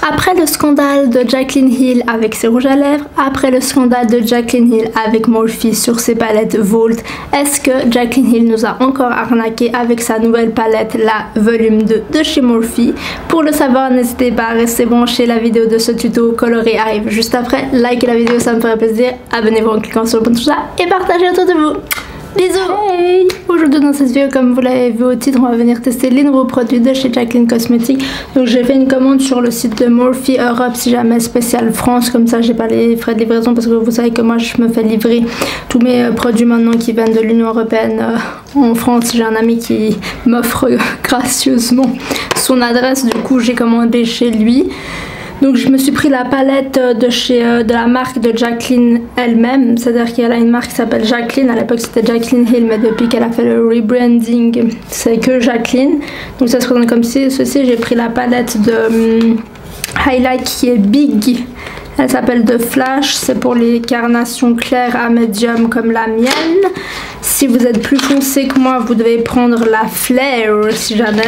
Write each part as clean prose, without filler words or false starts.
Après le scandale de Jaclyn Hill avec ses rouges à lèvres, après le scandale de Jaclyn Hill avec Morphe sur ses palettes Vault, est-ce que Jaclyn Hill nous a encore arnaqué avec sa nouvelle palette, la volume 2 de chez Morphe? Pour le savoir, n'hésitez pas à rester branché, la vidéo de ce tuto coloré arrive juste après. Likez la vidéo, ça me ferait plaisir. Abonnez-vous en cliquant sur le bouton et partagez autour de vous. Bisous! Hey! Aujourd'hui dans cette vidéo, comme vous l'avez vu au titre, on va venir tester les nouveaux produits de chez Jaclyn Cosmetics. Donc j'ai fait une commande sur le site de Morphe Europe, si jamais spécial France, comme ça j'ai pas les frais de livraison, parce que vous savez que moi je me fais livrer tous mes produits maintenant qui viennent de l'Union Européenne en France. J'ai un ami qui m'offre gracieusement son adresse, du coup j'ai commandé chez lui. Donc je me suis pris la palette de la marque de Jaclyn elle-même, c'est-à-dire qu'elle a une marque qui s'appelle Jaclyn. À l'époque c'était Jaclyn Hill, mais depuis qu'elle a fait le rebranding, c'est que Jaclyn. Donc ça se présente comme ceci. J'ai pris la palette de highlight qui est Big. Elle s'appelle The Flash, c'est pour les carnations claires à médium comme la mienne. Si vous êtes plus foncé que moi, vous devez prendre la Flare si jamais.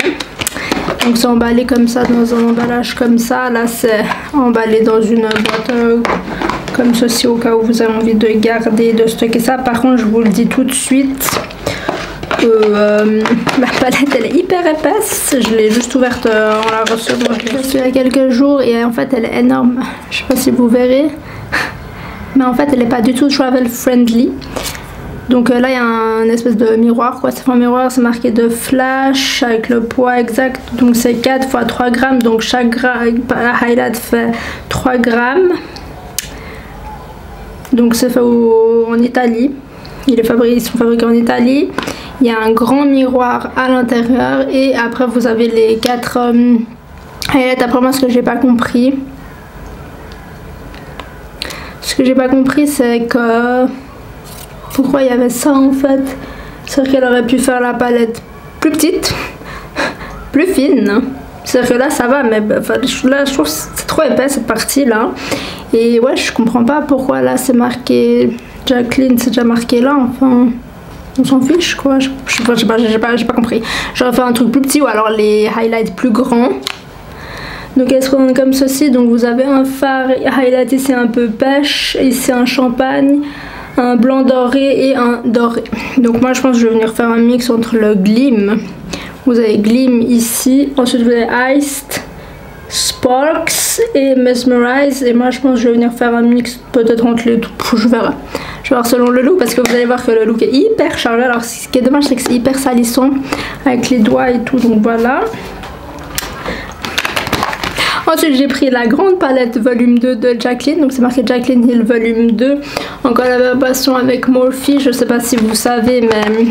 Donc c'est emballé comme ça, dans un emballage comme ça. Là c'est emballé dans une boîte comme ceci, au cas où vous avez envie de garder, de stocker ça. Par contre je vous le dis tout de suite, la palette elle est hyper épaisse. Je l'ai juste ouverte en la recevant. Je l'ai reçue il y a quelques jours et en fait elle est énorme. Je sais pas si vous verrez, mais en fait elle est pas du tout travel friendly. Donc là il y a un espèce de miroir quoi, c'est un miroir, c'est marqué de Flash avec le poids exact, donc c'est 4 x 3 grammes, donc chaque highlight fait 3 grammes. Donc c'est fait en Italie, ils sont fabriqués en Italie. Il y a un grand miroir à l'intérieur et après vous avez les 4 highlights. Après moi ce que j'ai pas compris, c'est que pourquoi il y avait ça en fait. C'est-à-dire qu'elle aurait pu faire la palette plus petite, plus fine. C'est-à-dire que là ça va, mais là je trouve que c'est trop épais cette partie là. Et ouais, je comprends pas pourquoi là c'est marqué Jaclyn, c'est déjà marqué là, enfin on s'en fiche quoi. J'ai pas compris. J'aurais fait un truc plus petit ou alors les highlights plus grands. Donc elle se présente comme ceci. Donc vous avez un fard highlight ici un peu pêche, ici un champagne, un blanc doré et un doré. Donc moi je pense que je vais venir faire un mix entre le Gleam. Vous avez Gleam ici, ensuite vous avez Iced, Sparks et Mesmerize. Et moi je pense que je vais venir faire un mix peut-être entre les deux. Je verrai. Je vais voir selon le look, parce que vous allez voir que le look est hyper chargé. Alors ce qui est dommage c'est que c'est hyper salissant avec les doigts et tout, donc voilà. Ensuite j'ai pris la grande palette volume 2 de Jaclyn, donc c'est marqué Jaclyn Hill volume 2, en collaboration avec Morphe. Je sais pas si vous savez, mais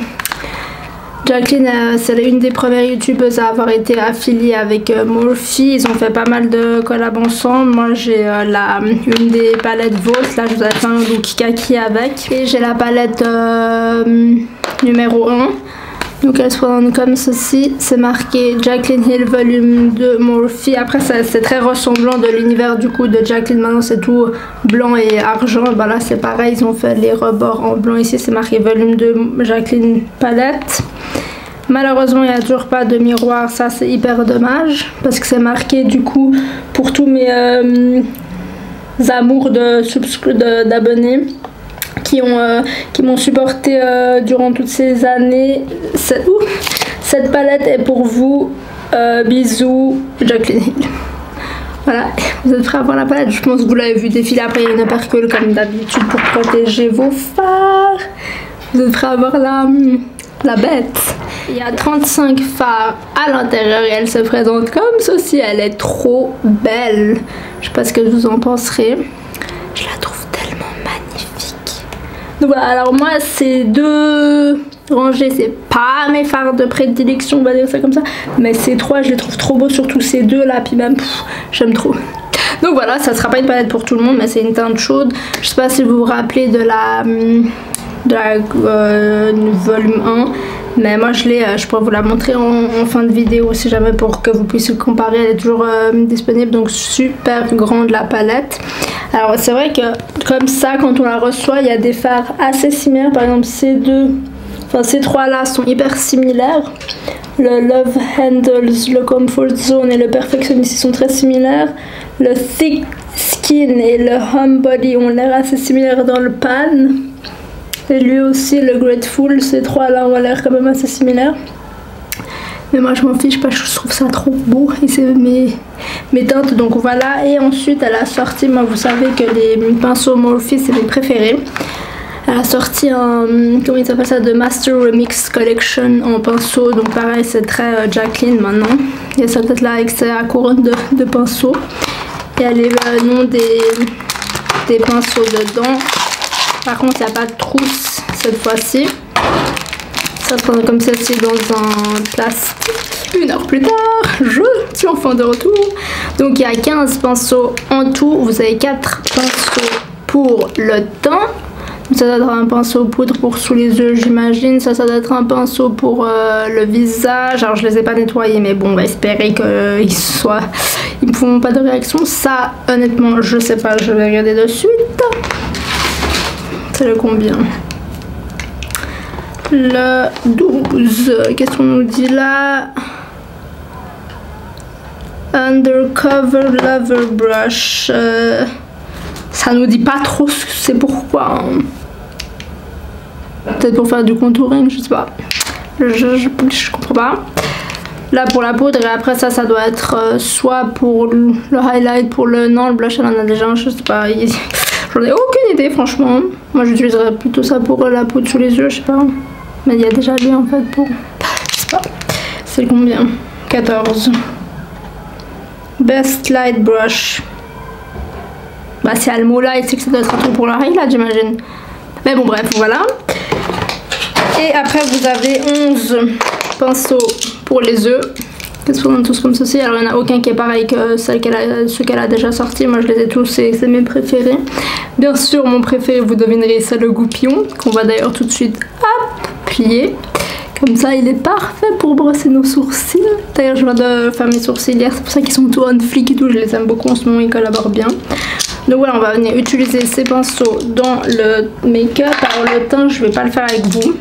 Jaclyn c'est une des premières youtubeuses à avoir été affiliée avec Morphe. Ils ont fait pas mal de collabs ensemble. Moi j'ai une des palettes Vault, là je vous avais fait un look kaki avec, et j'ai la palette numéro 1. Donc elle se présente comme ceci, c'est marqué Jaclyn Hill volume 2 Morphe. Après c'est très ressemblant de l'univers du coup de Jaclyn, maintenant c'est tout blanc et argent. Bah là c'est pareil, ils ont fait les rebords en blanc. Ici c'est marqué volume 2 Jaclyn palette. Malheureusement il n'y a toujours pas de miroir, ça c'est hyper dommage, parce que c'est marqué du coup pour tous mes amours d'abonnés qui m'ont supporté durant toutes ces années. Cette palette est pour vous. Bisous Jaclyn Hill. Voilà, vous êtes prêts à voir la palette? Je pense que vous l'avez vu défiler. Après il y a une opercule comme d'habitude pour protéger vos fards. Vous êtes prêts à voir la bête? Il y a 35 fards à l'intérieur et elle se présente comme ceci. Elle est trop belle. Je sais pas ce que vous en penserez. Je la trouve tellement magnifique. Donc voilà, alors moi ces deux rangées c'est pas mes fards de prédilection, on va dire ça comme ça, mais ces trois je les trouve trop beaux, surtout ces deux là, puis même j'aime trop. Donc voilà, ça sera pas une palette pour tout le monde, mais c'est une teinte chaude. Je sais pas si vous vous rappelez de la volume 1, mais moi je pourrais vous la montrer en fin de vidéo si jamais, pour que vous puissiez comparer. Elle est toujours disponible, donc super grande la palette. Alors c'est vrai que comme ça quand on la reçoit il y a des fards assez similaires. Par exemple ces trois là sont hyper similaires. Le Love Handles, le Comfort Zone et le Perfectionist sont très similaires. Le Thick Skin et le Home Body ont l'air assez similaires dans le pan. Et lui aussi, le Grateful, ces trois-là ont l'air quand même assez similaires. Mais moi je m'en fiche parce que je trouve ça trop beau et c'est mes teintes, donc voilà. Et ensuite elle a sorti, moi vous savez que les pinceaux Morphe c'est mes préférés. Elle a sorti un, comment il s'appelle ça, de Master Remix Collection en pinceau, donc pareil c'est très Jacqueline maintenant. Il y a ça peut-être là avec sa couronne de pinceaux. Et elle est le nom des pinceaux dedans. Par contre il n'y a pas de trousse cette fois-ci. Ça prend comme celle-ci dans un plastique. 1 heure plus tard, je suis enfin de retour. Donc il y a 15 pinceaux en tout. Vous avez 4 pinceaux pour le teint. Ça doit être un pinceau poudre pour sous les yeux, j'imagine. Ça doit être un pinceau pour le visage. Alors je les ai pas nettoyés, mais bon, on va espérer qu'ils ne font pas de réaction. Ça, honnêtement, je sais pas. Je vais regarder de suite. C'est le combien? Le 12, qu'est-ce qu'on nous dit là? Undercover Lover Brush. Ça nous dit pas trop c'est pourquoi. Hein. Peut-être pour faire du contouring, je sais pas. Je comprends pas. Là pour la poudre, et après ça doit être soit pour le highlight, pour le... Non, le blush elle en a déjà, je sais pas. J'en ai aucune idée franchement. Moi j'utiliserais plutôt ça pour la poudre sous les yeux, je sais pas. Mais il y a déjà lui en fait pour... Je sais pas. C'est combien? 14. Best Light Brush. Bah si elle a le mot light, c'est que ça doit être un truc pour la highlight j'imagine. Mais bon bref, voilà. Et après vous avez 11 pinceaux pour les œufs. Qu'est-ce qu'on a tous comme ceci? Alors il n'y en a aucun qui est pareil que ceux qu'elle a déjà sortis. Moi je les ai tous, c'est mes préférés. Bien sûr mon préféré, vous devinerez, c'est le goupillon. Qu'on va d'ailleurs tout de suite plier. Comme ça il est parfait pour brosser nos sourcils. D'ailleurs je viens de faire mes sourcils hier, c'est pour ça qu'ils sont tout on flic et tout. Je les aime beaucoup en ce moment, ils collaborent bien. Donc voilà, on va venir utiliser ces pinceaux dans le make-up. Alors le teint, je vais pas le faire avec vous.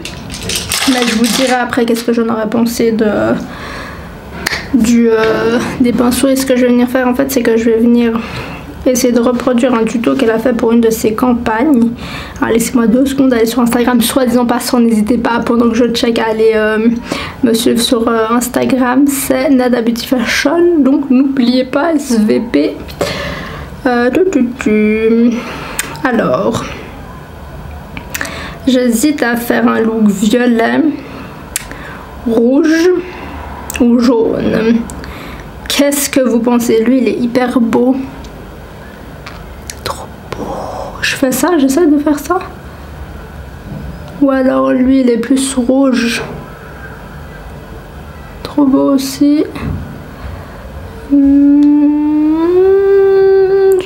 Mais je vous dirai après qu'est-ce que j'en aurais pensé des pinceaux. Et ce que je vais venir faire en fait, c'est que je vais venir essayer de reproduire un tuto qu'elle a fait pour une de ses campagnes. Alors laissez-moi 2 secondes d'aller sur Instagram, soi-disant passant, n'hésitez pas pendant que je check à aller me suivre sur Instagram, c'est Nada Beauty Fashion, donc n'oubliez pas SVP. Alors j'hésite à faire un look violet, rouge ou jaune. Qu'est-ce que vous pensez? Lui il est hyper beau. Je fais ça, j'essaie de faire ça. Ou alors lui il est plus rouge. Trop beau aussi. Je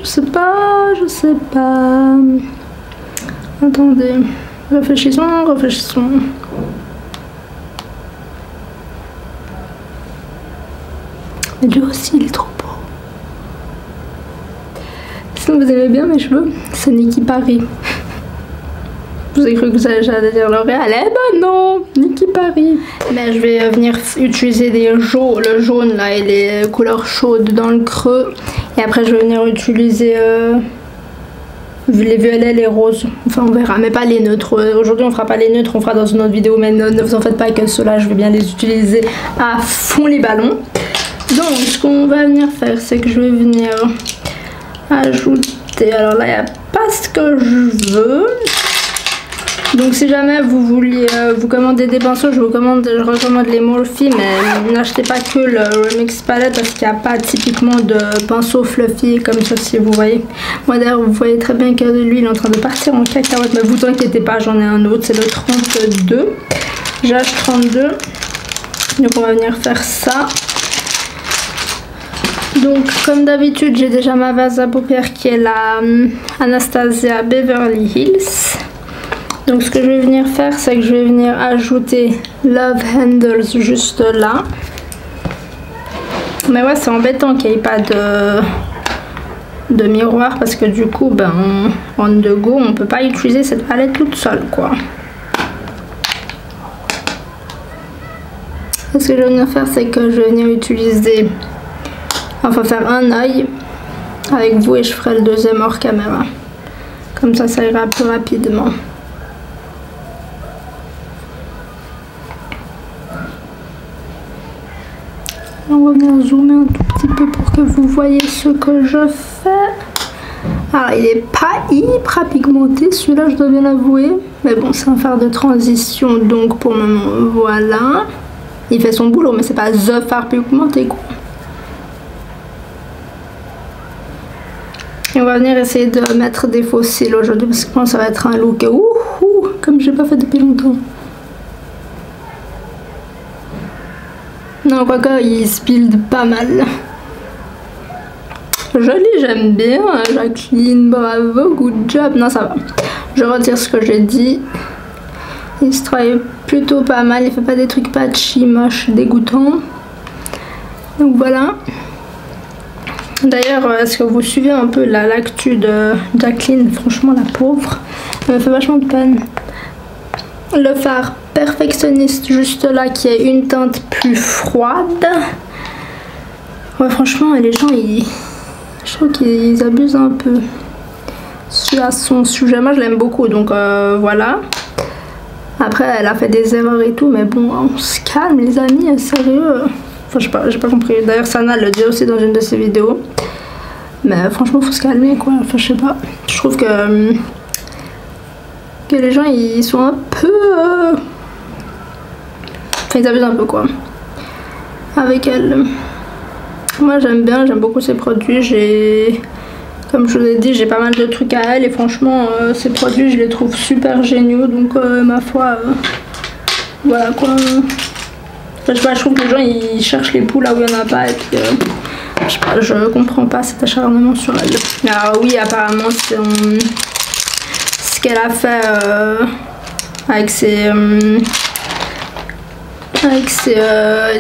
sais pas. Attendez. Réfléchissons. Mais lui aussi il est trop beau. Sinon vous aimez bien mes cheveux, c'est Nikki Paris. Vous avez cru que j'allais dire L'Oréal? Eh ben non, Nikki Paris. Mais je vais venir utiliser le jaune là et les couleurs chaudes dans le creux. Et après je vais venir utiliser les violets, les roses. Enfin on verra, mais pas les neutres. Aujourd'hui on fera pas les neutres, on fera dans une autre vidéo. Mais ne vous en faites pas que ceux-là, je vais bien les utiliser à fond les ballons. Donc ce qu'on va venir faire, c'est que je vais venir ajouter, alors là il n'y a pas ce que je veux. Donc si jamais vous vouliez vous commander des pinceaux, je recommande les Morphe, mais n'achetez pas que le Remix Palette parce qu'il n'y a pas typiquement de pinceau fluffy comme ceci, vous voyez. Moi d'ailleurs vous voyez très bien que lui il est en train de partir en cacahuète, mais vous inquiétez pas, j'en ai un autre, c'est le 32, GH32. Donc on va venir faire ça. Donc comme d'habitude j'ai déjà ma base à paupières qui est la Anastasia Beverly Hills. Donc ce que je vais venir faire, c'est que je vais venir ajouter Love Handles juste là. Mais ouais, c'est embêtant qu'il n'y ait pas de miroir parce que du coup ben on the go, on peut pas utiliser cette palette toute seule quoi. Ce que je vais venir faire, c'est que je vais venir utiliser, enfin faire un œil avec vous et je ferai le deuxième hors caméra. Comme ça ira plus rapidement. On va venir zoomer un tout petit peu pour que vous voyez ce que je fais. Alors il est pas hyper pigmenté celui-là, je dois bien l'avouer. Mais bon, c'est un fard de transition, donc pour le moment, voilà. Il fait son boulot, mais c'est pas the fard pigmenté quoi. Et on va venir essayer de mettre des faux cils aujourd'hui parce que je pense que ça va être un look comme j'ai pas fait depuis longtemps. Non, quoique il se build pas mal. Joli, j'aime bien. Jacqueline, bravo, good job. Non, ça va. Je retire ce que j'ai dit. Il se travaille plutôt pas mal. Il fait pas des trucs patchy, moches, dégoûtants. Donc voilà. D'ailleurs, est-ce que vous suivez un peu l'actu de Jacqueline? Franchement, la pauvre, elle me fait vachement de peine. Le fard perfectionniste juste là qui est une teinte plus froide. Ouais, franchement, les gens, je trouve qu'ils abusent un peu à son sujet. Moi, je l'aime beaucoup, donc voilà. Après, elle a fait des erreurs et tout, mais bon, on se calme, les amis, sérieux. Enfin, je sais pas, j'ai pas compris. D'ailleurs, Sana le dit aussi dans une de ses vidéos. Mais franchement, faut se calmer, quoi. Enfin, je sais pas. Je trouve que les gens, ils sont un peu... Enfin, ils abusent un peu, quoi. Avec elle. Moi, j'aime bien, j'aime beaucoup ses produits. Comme je vous ai dit, j'ai pas mal de trucs à elle. Et franchement, ces produits, je les trouve super géniaux. Donc, ma foi, voilà, quoi. Enfin, je sais pas, je trouve que les gens ils cherchent les poules là où il n'y en a pas et puis je sais pas, je comprends pas cet acharnement sur elle. Alors oui, apparemment c'est ce qu'elle a fait avec ses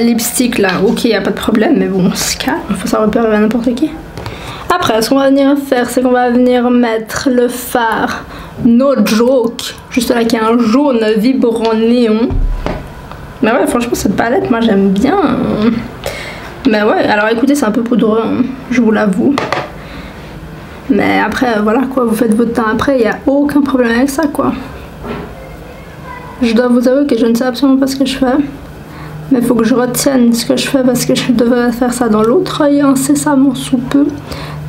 lipsticks là, ok, y a pas de problème, mais bon, c'est calme, faut ça repérer à n'importe qui. Après, ce qu'on va venir faire, c'est qu'on va venir mettre le fard No Joke, juste là qui est un jaune vibrant néon. Mais ouais, franchement, cette palette, moi, j'aime bien. Mais ouais, alors écoutez, c'est un peu poudreux, hein, je vous l'avoue. Mais après, voilà, quoi, vous faites votre teint après, il n'y a aucun problème avec ça, quoi. Je dois vous avouer que je ne sais absolument pas ce que je fais. Mais il faut que je retienne ce que je fais parce que je devrais faire ça dans l'autre œil incessamment sous peu.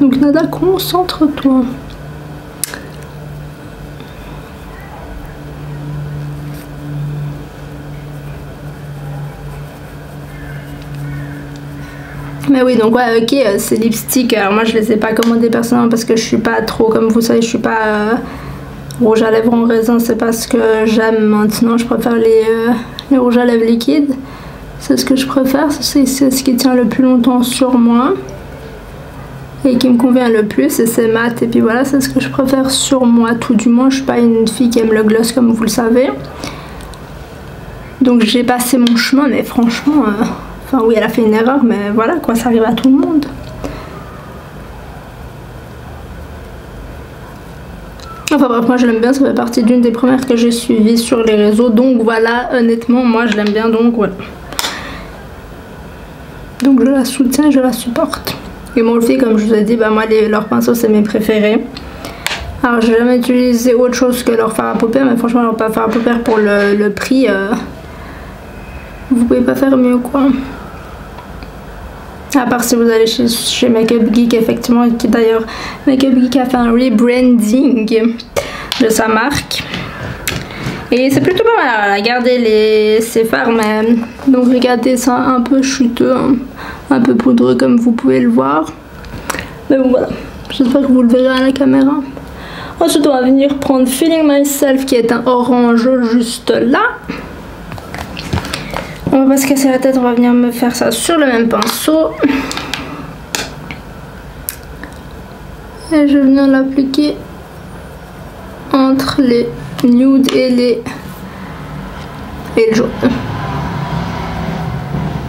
Donc Nada, concentre-toi. Mais oui, donc ouais, ok, ces lipsticks, alors moi je les ai pas commandés personnellement parce que je suis pas trop, comme vous savez, je suis pas rouge à lèvres en raisin, c'est pas ce que j'aime maintenant, je préfère les rouges à lèvres liquides. C'est ce que je préfère, c'est ce qui tient le plus longtemps sur moi et qui me convient le plus, et c'est mat, et puis voilà, c'est ce que je préfère sur moi, tout du moins. Je suis pas une fille qui aime le gloss comme vous le savez. Donc j'ai passé mon chemin, mais franchement... Enfin oui, elle a fait une erreur, mais voilà quoi, ça arrive à tout le monde. Enfin bref, moi je l'aime bien, ça fait partie d'une des premières que j'ai suivies sur les réseaux. Donc voilà, honnêtement, moi je l'aime bien, donc voilà. Donc je la soutiens, je la supporte. Et Morphe, comme je vous ai dit, bah moi leurs pinceaux c'est mes préférés. Alors j'ai jamais utilisé autre chose que leur fard à paupières, mais franchement leur fard à paupières pour le prix... vous pouvez pas faire mieux quoi. À part si vous allez chez Makeup Geek, effectivement, qui d'ailleurs Makeup Geek a fait un rebranding de sa marque. Et c'est plutôt pas mal, elle a gardé ses fards, mais donc regardez ça un peu chuteux, hein, un peu poudreux comme vous pouvez le voir. Mais bon voilà, j'espère que vous le verrez à la caméra. Ensuite on va venir prendre Feeling Myself qui est un orange juste là. On va pas se casser la tête, on va venir me faire ça sur le même pinceau. Et je vais venir l'appliquer entre les nudes et le jaune.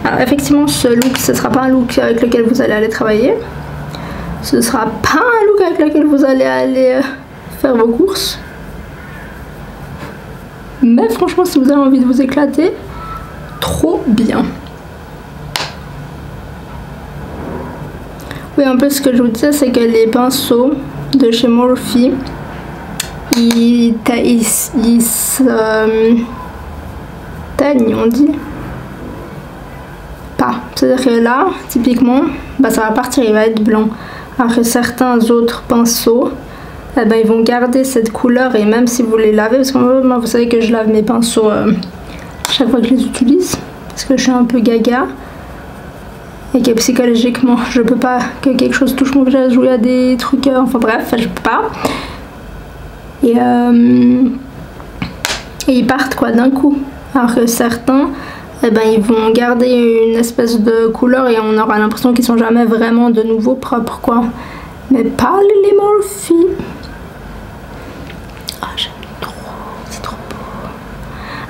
Alors effectivement ce look, ce sera pas un look avec lequel vous allez aller travailler. Ce sera pas un look avec lequel vous allez aller faire vos courses. Mais franchement si vous avez envie de vous éclater, trop bien. Oui, en plus, ce que je vous disais, c'est que les pinceaux de chez Morphe, ils se teignent, on dit. Pas. C'est-à-dire que là, typiquement, bah, ça va partir, il va être blanc. Alors que certains autres pinceaux, eh ben, ils vont garder cette couleur, et même si vous les lavez, parce que moi, vous savez que je lave mes pinceaux chaque fois que je les utilise, parce que je suis un peu gaga. Et que psychologiquement, je peux pas que quelque chose touche mon visage ou il y a des trucs, enfin bref, je peux pas. Et ils partent quoi d'un coup. Alors que certains, eh ben, ils vont garder une espèce de couleur et on aura l'impression qu'ils sont jamais vraiment de nouveau propres quoi. Mais pas les Morphe. Ah, j'aime trop, c'est trop beau.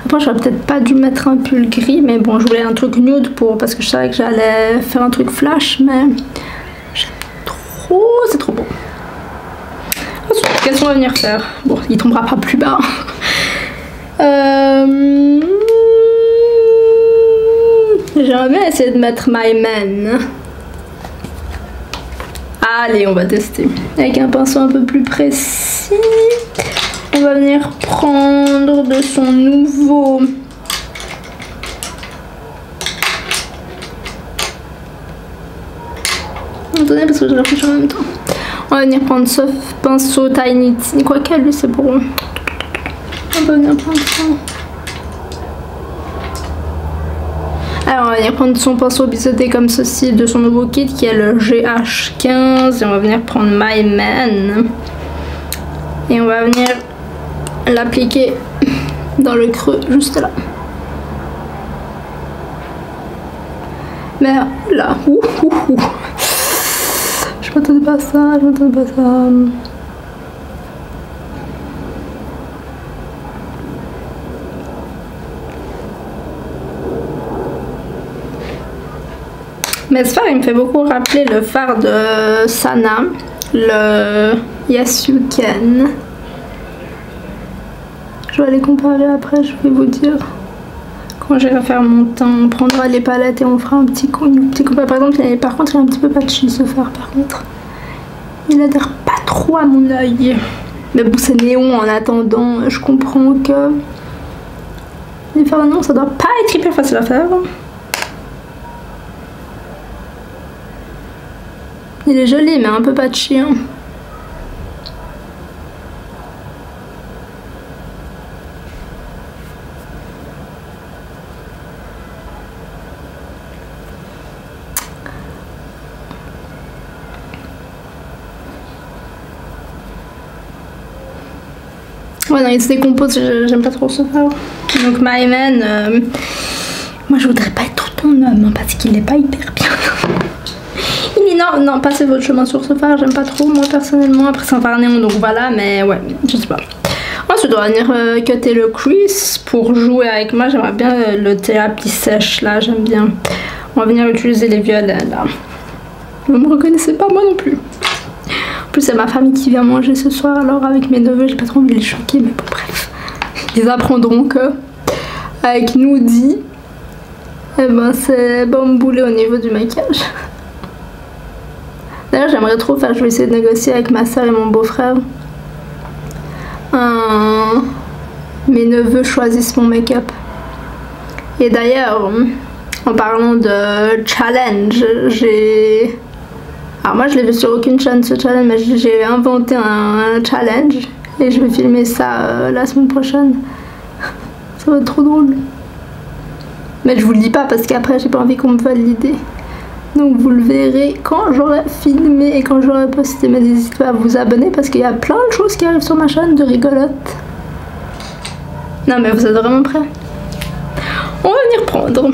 Après, j'aurais peut-être pas dû mettre un pull gris, mais bon, je voulais un truc nude parce que je savais que j'allais faire un truc flash, mais j'aime trop, c'est trop beau. Qu'est-ce qu'on va venir faire? Bon, il tombera pas plus bas. J'aimerais bien essayer de mettre My Man. Allez, on va tester. Avec un pinceau un peu plus précis. On va venir prendre de son nouveau... Attendez, parce que je réfléchis en même temps. On va venir prendre ce pinceau Tiny Tea. Quoique, lui, c'est pour... On va venir prendre ça. Alors, on va venir prendre son pinceau biseauté comme ceci de son nouveau kit qui est le GH15. Et on va venir prendre My Man. Et on va venir l'appliquer dans le creux, juste là. Mais là, je m'attendais pas à ça, je m'attendais pas à ça. Mais ce phare, il me fait beaucoup rappeler le phare de Sana, le Yes You Can. Je vais les comparer après, je vais vous dire. Quand j'irai faire mon teint, on prendra les palettes et on fera un petit compas. Par contre, par contre, il est un petit peu patchy ce phare par contre. Il adhère pas trop à mon œil. Mais bon, c'est néon en attendant. Je comprends que les fards non, ça doit pas être hyper facile à faire. Il est joli, mais un peu patchy. Hein. Ouais, non, il se décompose, j'aime pas trop ce phare. Donc, My Man, moi je voudrais pas être ton homme, hein, parce qu'il est pas hyper bien. Il dit non, passez votre chemin sur ce phare, j'aime pas trop, moi personnellement. Après, c'est un phare néon, donc voilà, mais ouais, je sais pas. Ensuite, on va venir cutter le crease pour jouer avec moi. J'aimerais bien le thérapie sèche là, j'aime bien. On va venir utiliser les violets là. Vous me reconnaissez pas, moi non plus. En plus, c'est ma famille qui vient manger ce soir, alors avec mes neveux, j'ai pas trop envie de les choquer, mais bon, bref. Ils apprendront que avec Noody, eh ben, c'est bamboulé au niveau du maquillage. D'ailleurs, j'aimerais trop faire, je vais essayer de négocier avec ma soeur et mon beau-frère. Mes neveux choisissent mon make-up. Et d'ailleurs, en parlant de challenge, j'ai... Alors moi je l'ai vu sur aucune chaîne ce challenge, mais j'ai inventé un challenge et je vais filmer ça la semaine prochaine. Ça va être trop drôle. Mais je vous le dis pas parce qu'après j'ai pas envie qu'on me vole l'idée. Donc vous le verrez quand j'aurai filmé et quand j'aurai posté. Mais n'hésitez pas à vous abonner parce qu'il y a plein de choses qui arrivent sur ma chaîne de rigolotes. Non mais vous êtes vraiment prêts? On va venir prendre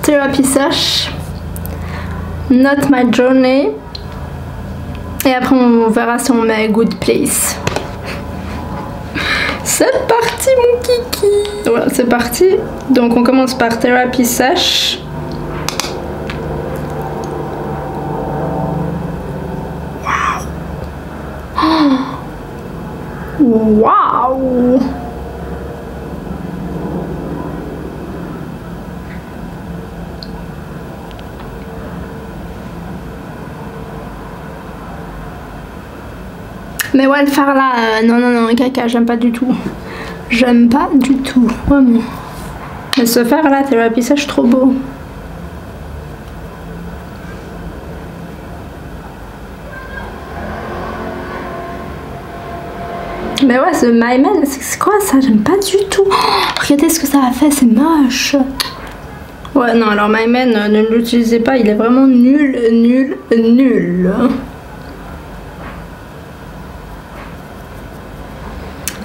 Thérapie sèche, Not My Journey, et après on verra si on met Good Place. C'est parti mon kiki. Voilà, c'est parti. Donc on commence par Thérapie sèche. Waouh. Waouh. Mais ouais, le fard là, non, caca, j'aime pas du tout. J'aime pas du tout, vraiment. Mais ce fard là, Therapy Sèche, trop beau. Mais ouais, ce My Man, c'est quoi ça? J'aime pas du tout. Oh, regardez ce que ça a fait, c'est moche. Ouais, non, alors My Man, ne l'utilisez pas, il est vraiment nul.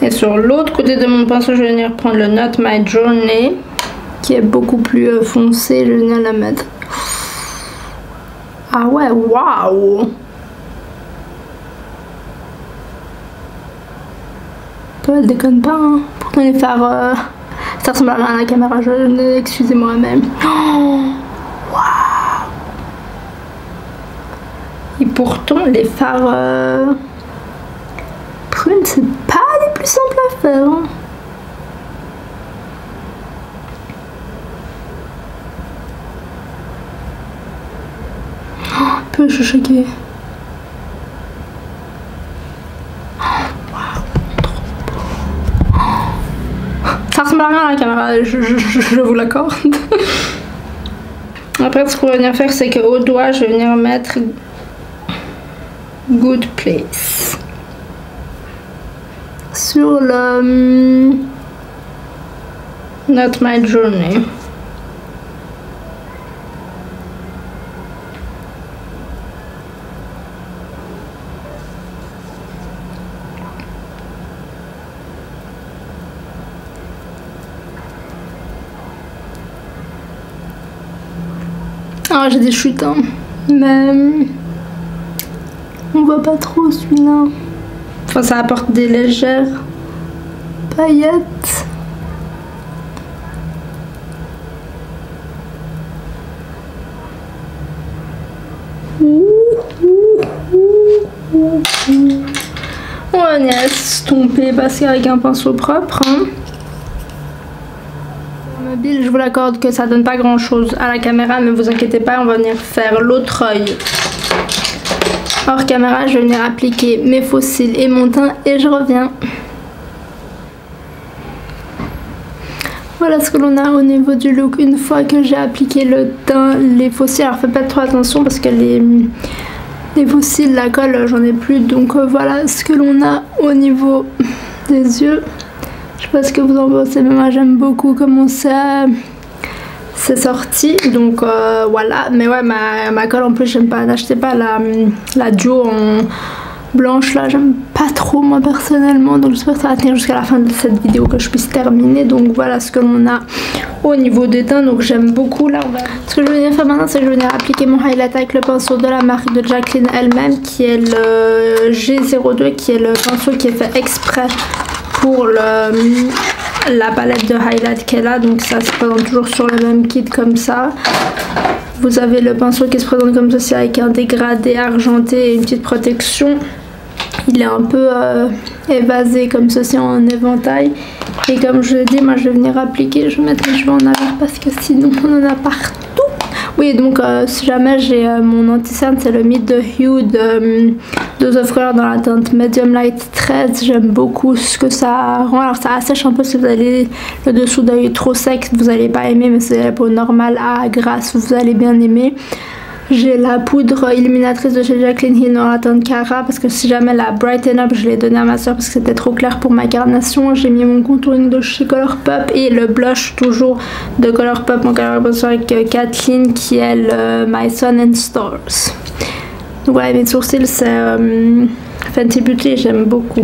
Et sur l'autre côté de mon pinceau, je vais venir prendre le Not My Journey, qui est beaucoup plus foncé. Je vais venir la mettre. Ah ouais, waouh! Elle déconne pas, hein. Pourtant les fards, ça ressemble à la caméra, excusez-moi même. Oh, wow. Et pourtant les fards prunes, c'est pas les plus simples à faire. Hein. Oh, peu je suis choquée. Ça ressemble à rien à la caméra, je vous l'accorde. Après, ce qu'on va venir faire, c'est qu'au doigt, je vais venir mettre Good Place. Sur le Not My Journey. Ah, j'ai des chutes, hein. Mais on voit pas trop celui-là. Enfin, ça apporte des légères paillettes. On va venir estomper parce qu'avec un pinceau propre, hein. Je vous l'accorde que ça donne pas grand chose à la caméra, mais vous inquiétez pas, on va venir faire l'autre œil hors caméra. Je vais venir appliquer mes faux cils et mon teint et je reviens. Voilà ce que l'on a au niveau du look une fois que j'ai appliqué le teint, les faux cils. Alors faites pas trop attention parce que les faux cils, la colle, j'en ai plus, donc voilà ce que l'on a au niveau des yeux. Je sais pas ce que vous en pensez, mais moi j'aime beaucoup comment c'est sorti, donc voilà. Mais ouais, ma colle en plus, j'aime pas, n'achetez pas la duo en blanche là, j'aime pas trop moi personnellement, donc j'espère que ça va tenir jusqu'à la fin de cette vidéo, que je puisse terminer. Donc voilà ce que l'on a au niveau des teints, donc j'aime beaucoup là. Ce que je vais venir faire maintenant, c'est que je vais venir appliquer mon highlight avec le pinceau de la marque de Jacqueline elle-même, qui est le G02, qui est le pinceau qui est fait exprès pour la palette de highlight qu'elle a. Donc ça se présente toujours sur le même kit comme ça. Vous avez le pinceau qui se présente comme ceci avec un dégradé argenté et une petite protection. Il est un peu évasé comme ceci en éventail. Et comme je l'ai dit, moi je vais venir appliquer. Je vais mettre les cheveux en arrière parce que sinon on en a partout. Oui, donc si jamais j'ai mon anti-cerne, c'est le Meet the Hue de Dose of Color dans la teinte Medium Light 13. J'aime beaucoup ce que ça rend. Alors ça assèche un peu si vous avez le dessous d'œil trop sec, vous n'allez pas aimer, mais c'est la peau normale à grasse, vous allez bien aimer. J'ai la poudre illuminatrice de chez Jacqueline Hill dans la teinte Cara, parce que si jamais la Brighten Up, je l'ai donnée à ma soeur parce que c'était trop clair pour ma carnation. J'ai mis mon contouring de chez Colourpop et le blush toujours de Colourpop, mon collaboration avec Kathleen, qui est le My Sun and Stars. Donc voilà, mes sourcils c'est Fenty Beauty, j'aime beaucoup.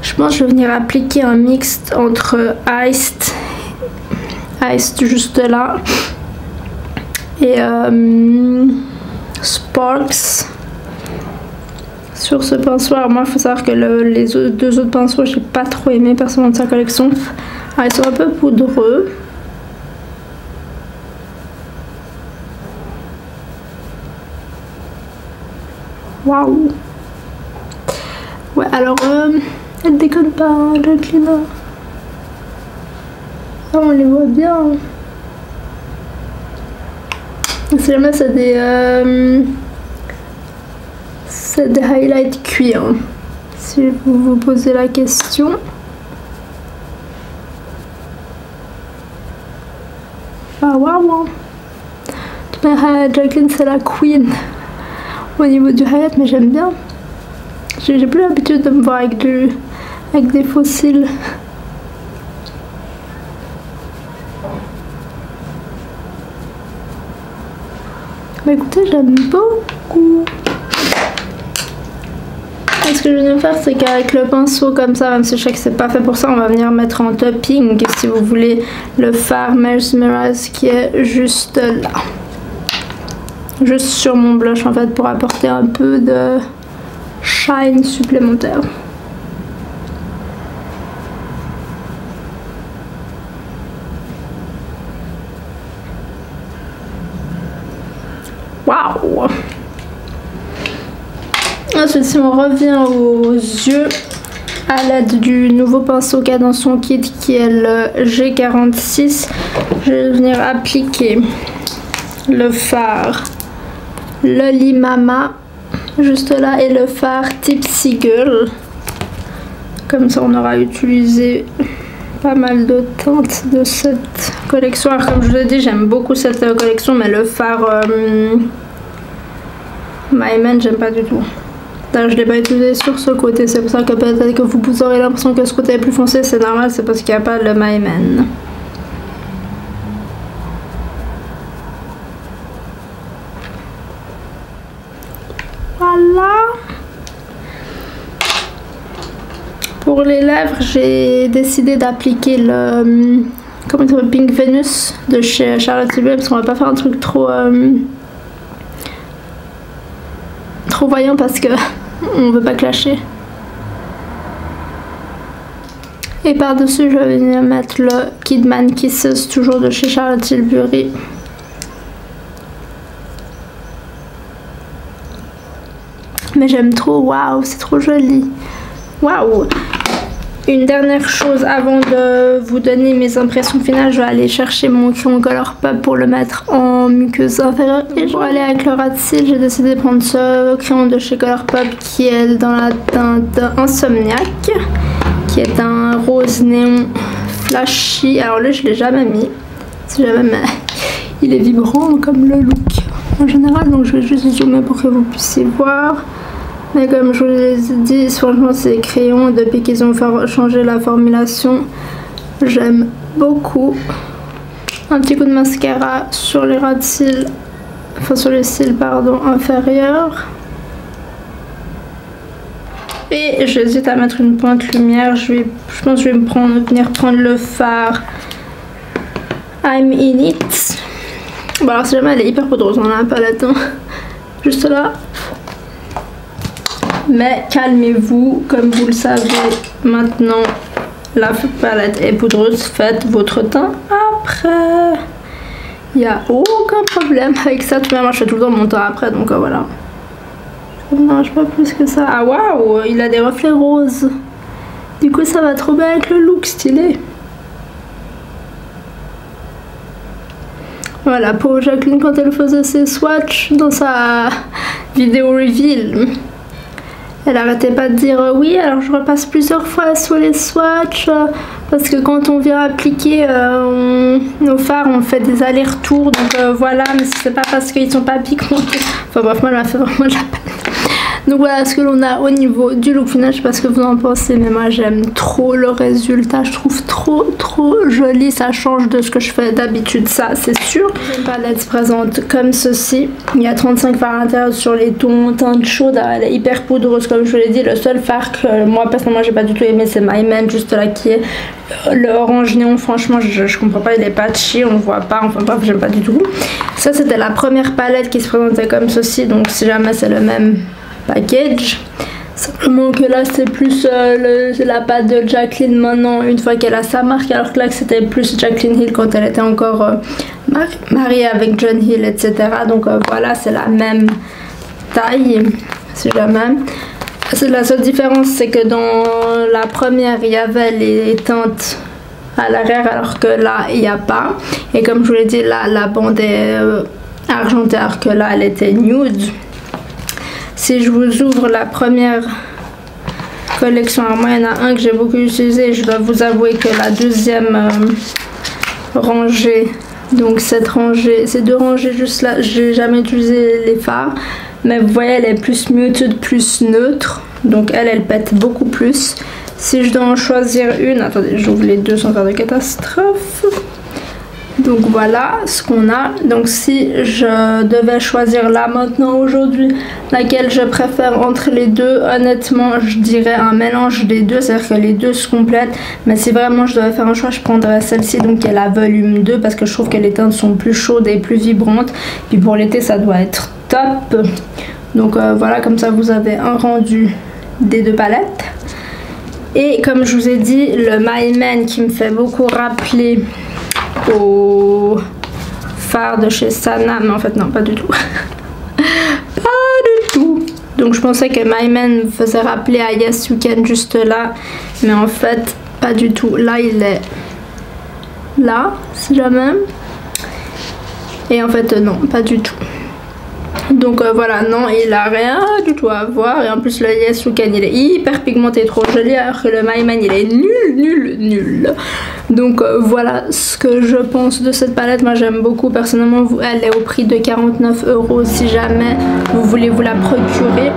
Je pense que je vais venir appliquer un mix entre Iced juste là, et Sparks sur ce pinceau. Alors moi il faut savoir que les deux autres pinceaux j'ai pas trop aimé personnellement de sa collection. Alors, ils sont un peu poudreux. Waouh. Ouais, alors elle déconne pas, hein, Jacqueline. Ah, on les voit bien. Si jamais ça C'est des highlights cuir, si vous vous posez la question. Ah waouh! Mais Jacqueline c'est la queen au niveau du highlight, mais j'aime bien. J'ai plus l'habitude de me voir avec des fossiles. Bah écoutez, j'aime beaucoup. Et ce que je viens de faire, c'est qu'avec le pinceau comme ça, même si je sais que c'est pas fait pour ça, on va venir mettre en topping, si vous voulez, le fard Mesmerize qui est juste là. Juste sur mon blush en fait, pour apporter un peu de shine supplémentaire. Waouh! Ensuite, si on revient aux yeux, à l'aide du nouveau pinceau qu'il y a dans son kit qui est le G46, je vais venir appliquer le fard Loli Mama juste là et le fard Tipsy Girl. Comme ça on aura utilisé pas mal de teintes de cette collection. Alors comme je vous l'ai dit, j'aime beaucoup cette collection, mais le fard My Man j'aime pas du tout. D'ailleurs je l'ai pas utilisé sur ce côté, c'est pour ça que peut-être que vous aurez l'impression que ce côté est plus foncé, c'est normal, c'est parce qu'il n'y a pas le My Man. Voilà. Pour les lèvres, j'ai décidé d'appliquer le comment il s'appelle, Pink Venus de chez Charlotte Tilbury, parce qu'on va pas faire un truc trop voyant parce que on veut pas clasher. Et par dessus, je vais venir mettre le Kidman Kisses, toujours de chez Charlotte Tilbury. Mais j'aime trop, waouh, c'est trop joli. Waouh! Une dernière chose avant de vous donner mes impressions finales, je vais aller chercher mon crayon Colourpop pour le mettre en muqueuse inférieure. Et pour aller avec le ras de cils, j'ai décidé de prendre ce crayon de chez Colourpop qui est dans la teinte Insomniac, qui est un rose néon flashy. Alors là, je l'ai jamais mis, si jamais, mais il est vibrant comme le look en général, donc je vais juste zoomer pour que vous puissiez voir. Mais comme je vous l'ai dit, franchement ces crayons depuis qu'ils ont changé la formulation, j'aime beaucoup. Un petit coup de mascara sur les ras de cils, enfin sur les cils pardon inférieurs. Et j'hésite à mettre une pointe lumière, je pense que je vais venir prendre le fard I'm In It. Bon alors si jamais elle est hyper poudreuse dans la palette, hein. Juste là. Mais calmez-vous, comme vous le savez maintenant, la palette est poudreuse, faites votre teint après. Il n'y a aucun problème avec ça, tout de même moi je fais tout le temps mon teint après, donc voilà. Ça ne marche pas plus que ça. Ah waouh, il a des reflets roses. Du coup ça va trop bien avec le look stylé. Voilà, pour Jacqueline quand elle faisait ses swatchs dans sa vidéo reveal, elle arrêtait pas de dire oui alors je repasse plusieurs fois sur les swatchs parce que quand on vient appliquer nos fards on fait des allers-retours, donc voilà, mais c'est pas parce qu'ils sont pas pigmentés. Enfin bref, moi elle m'a fait vraiment de la peine. Donc voilà ce que l'on a au niveau du look final, je sais pas ce que vous en pensez, mais moi j'aime trop le résultat, je trouve trop joli, ça change de ce que je fais d'habitude, ça c'est sûr. Une palette se présente comme ceci, il y a 35 fards à l'intérieur sur les tons teintes chaudes, elle est hyper poudreuse comme je vous l'ai dit. Le seul fard que moi personnellement j'ai pas du tout aimé c'est My Man, juste là qui est le orange néon, franchement je comprends pas, il est patchy, on le voit pas, enfin bref j'aime pas du tout. Ça c'était la première palette qui se présentait comme ceci, donc si jamais c'est le même package, simplement que là c'est plus la pâte de Jacqueline maintenant une fois qu'elle a sa marque, alors que là c'était plus Jaclyn Hill quand elle était encore mariée avec John Hill, etc. Donc voilà, c'est la même taille si jamais. La seule différence c'est que dans la première il y avait les teintes à l'arrière alors que là il n'y a pas, et comme je vous l'ai dit là la bande est argentée alors que là elle était nude. si je vous ouvre la première collection, alors moi il y en a un que j'ai beaucoup utilisé, je dois vous avouer que la deuxième rangée, donc cette rangée, ces deux rangées juste là, j'ai jamais utilisé les fards, mais vous voyez elle est plus muted, plus neutre, donc elle pète beaucoup plus. Si je dois en choisir une, attendez, j'ouvre les deux sans faire de catastrophe. Donc voilà ce qu'on a. Donc si je devais choisir là maintenant aujourd'hui laquelle je préfère entre les deux, honnêtement je dirais un mélange des deux, c'est à dire que les deux se complètent, mais si vraiment je devais faire un choix je prendrais celle-ci, donc qui est la volume 2, parce que je trouve que les teintes sont plus chaudes et plus vibrantes, puis pour l'été ça doit être top. Donc voilà, comme ça vous avez un rendu des deux palettes. Et comme je vous ai dit, le My Man qui me fait beaucoup rappeler au phare de chez Sana, mais en fait non, pas du tout. Pas du tout. Donc je pensais que My Man me faisait rappeler à Yes You Can juste là, mais en fait pas du tout. Là il est là, si jamais. Et en fait non, pas du tout. Donc voilà, non, il a rien du tout à voir. Et en plus le Yes You Can il est hyper pigmenté, trop joli, alors que le My Man il est nul. Donc voilà ce que je pense de cette palette. Moi j'aime beaucoup personnellement. Elle est au prix de 49 € si jamais vous voulez vous la procurer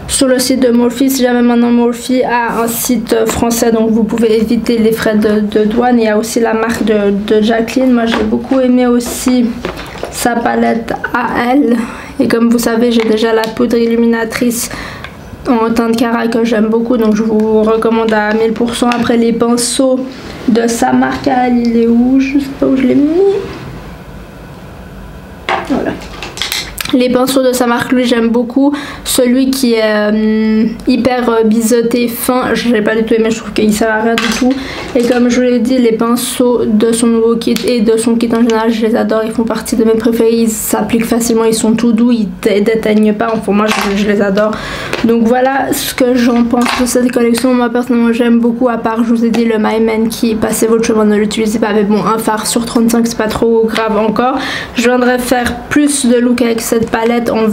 sur le site de Morphe. Si jamais maintenant Morphe a un site français, donc vous pouvez éviter les frais de douane. Il y a aussi la marque de Jacqueline. Moi j'ai beaucoup aimé aussi sa palette à elle, et comme vous savez j'ai déjà la poudre illuminatrice en teinte Cara que j'aime beaucoup, donc je vous recommande à 1000%. Après les pinceaux de sa marque à elle, il est où? Je sais pas où je l'ai mis. Voilà. Les pinceaux de sa marque, lui j'aime beaucoup. Celui qui est hyper biseauté fin, je l'ai pas du tout aimé, je trouve qu'il sert à rien du tout. Et comme je vous l'ai dit, les pinceaux de son nouveau kit et de son kit en général, je les adore, ils font partie de mes préférés, ils s'appliquent facilement, ils sont tout doux, ils déteignent pas, enfin moi je les adore. Donc voilà ce que j'en pense de cette collection. Moi personnellement j'aime beaucoup, à part je vous ai dit le My Man qui, passez votre chemin, ne l'utilisez pas, mais bon, un phare sur 35 c'est pas trop grave encore. Je viendrai faire plus de look avec cette palette en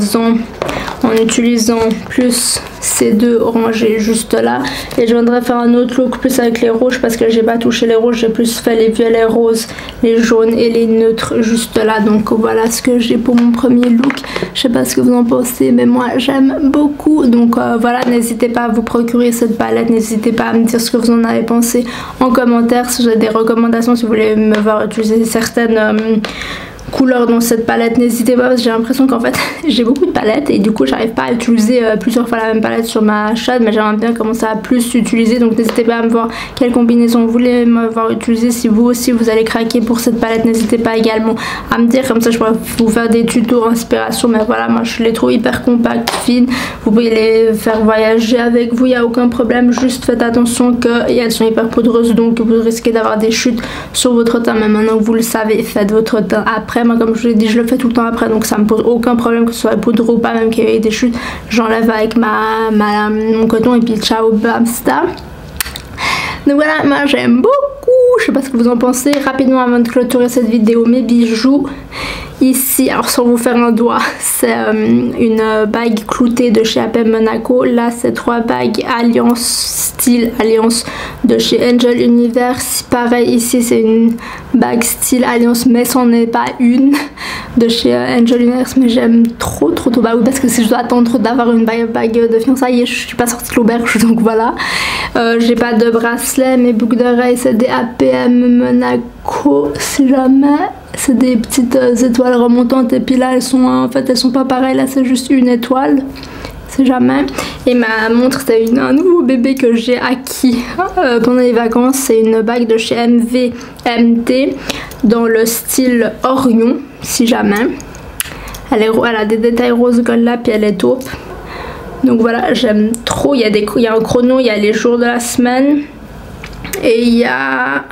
utilisant plus ces deux rangées juste là, et je viendrai faire un autre look plus avec les rouges parce que j'ai pas touché les rouges, j'ai plus fait les violets, roses, les jaunes et les neutres juste là. Donc voilà ce que j'ai pour mon premier look. Je sais pas ce que vous en pensez, mais moi j'aime beaucoup. Donc voilà, n'hésitez pas à vous procurer cette palette, n'hésitez pas à me dire ce que vous en avez pensé en commentaire, si vous avez des recommandations, si vous voulez me voir utiliser certaines couleurs dans cette palette, n'hésitez pas, parce que j'ai l'impression qu'en fait j'ai beaucoup de palettes et du coup j'arrive pas à utiliser plusieurs fois la même palette sur ma chaîne, mais j'aimerais bien commencer à plus utiliser. Donc n'hésitez pas à me voir quelle combinaison vous voulez me voir utiliser. Si vous aussi vous allez craquer pour cette palette, n'hésitez pas également à me dire, comme ça je pourrais vous faire des tutos inspiration. Mais voilà, moi je les trouve hyper compactes, fines, vous pouvez les faire voyager avec vous, il n'y a aucun problème. Juste faites attention qu'elles sont hyper poudreuses, donc vous risquez d'avoir des chutes sur votre teint, mais maintenant que vous le savez, faites votre teint après. Moi comme je vous l'ai dit, je le fais tout le temps après, donc ça me pose aucun problème que ce soit poudreux ou pas, même qu'il y ait des chutes, j'enlève avec mon coton et puis ciao basta. Donc voilà, moi j'aime beaucoup, je sais pas ce que vous en pensez. Rapidement avant de clôturer cette vidéo, mes bijoux ici, alors sans vous faire un doigt, c'est une bague cloutée de chez AP Monaco. Là c'est 3 bagues alliance, style alliance de chez Angel Universe. Pareil ici c'est une bague style alliance, mais c'en est pas une de chez Angel Universe, mais j'aime trop bah oui, parce que si je dois attendre d'avoir une bague de fiançailles, je suis pas sortie de l'auberge, donc voilà. J'ai pas de bracelet, mes boucles d'oreilles c'est des APM Monaco, si jamais. C'est des petites étoiles remontantes, et puis là elles sont en fait elles sont pas pareilles, là c'est juste une étoile, c'est jamais. Et ma montre c'est un nouveau bébé que j'ai acquis pendant les vacances, c'est une bague de chez MVMT dans le style Orion, si jamais. Elle a des détails rose gold là, puis elle est taupe. Donc voilà, j'aime trop. Il y a un chrono, il y a les jours de la semaine et il y a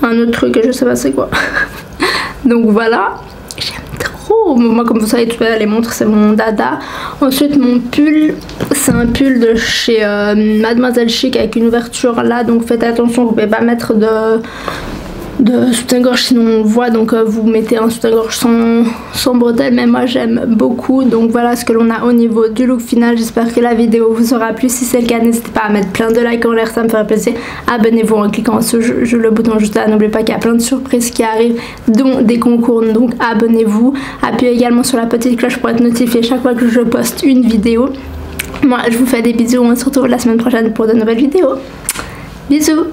un autre truc que je sais pas c'est quoi. Donc voilà, j'aime trop. Moi comme vous savez, tout à l'heure les montres c'est mon dada. Ensuite mon pull, c'est un pull de chez Mademoiselle Chic avec une ouverture là, donc faites attention, vous pouvez pas mettre de soutien-gorge, sinon on le voit, donc vous mettez un soutien-gorge sans bretelles, mais moi j'aime beaucoup. Donc voilà ce que l'on a au niveau du look final. J'espère que la vidéo vous aura plu. Si c'est le cas, n'hésitez pas à mettre plein de likes en l'air, ça me ferait plaisir. Abonnez-vous en cliquant sur le bouton juste là. N'oubliez pas qu'il y a plein de surprises qui arrivent, dont des concours, donc abonnez-vous. Appuyez également sur la petite cloche pour être notifié chaque fois que je poste une vidéo. Moi je vous fais des bisous, on se retrouve la semaine prochaine pour de nouvelles vidéos. Bisous.